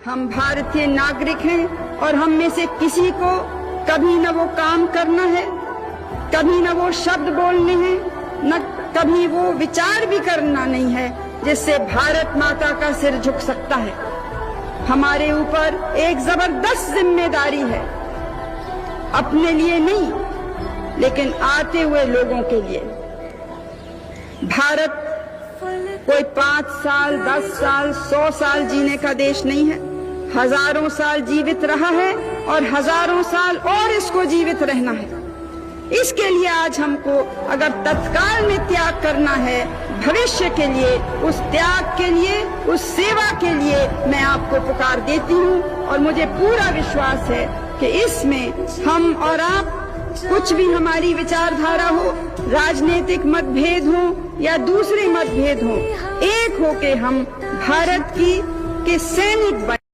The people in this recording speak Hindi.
हम भारतीय नागरिक हैं और हम में से किसी को कभी न वो काम करना है, कभी न वो शब्द बोलने हैं, न कभी वो विचार भी करना नहीं है जिससे भारत माता का सिर झुक सकता है। हमारे ऊपर एक जबरदस्त जिम्मेदारी है, अपने लिए नहीं लेकिन आते हुए लोगों के लिए। भारत कोई 5 साल, 10 साल, 100 साल जीने का देश नहीं है। हजारों साल जीवित रहा है और हजारों साल और इसको जीवित रहना है। इसके लिए आज हमको अगर तत्काल में त्याग करना है, भविष्य के लिए, उस त्याग के लिए, उस सेवा के लिए मैं आपको पुकार देती हूँ। और मुझे पूरा विश्वास है कि इसमें हम और आप, कुछ भी हमारी विचारधारा हो, राजनीतिक मतभेद हो या दूसरे मतभेद हो, एक होके हम भारत के सैनिक बने।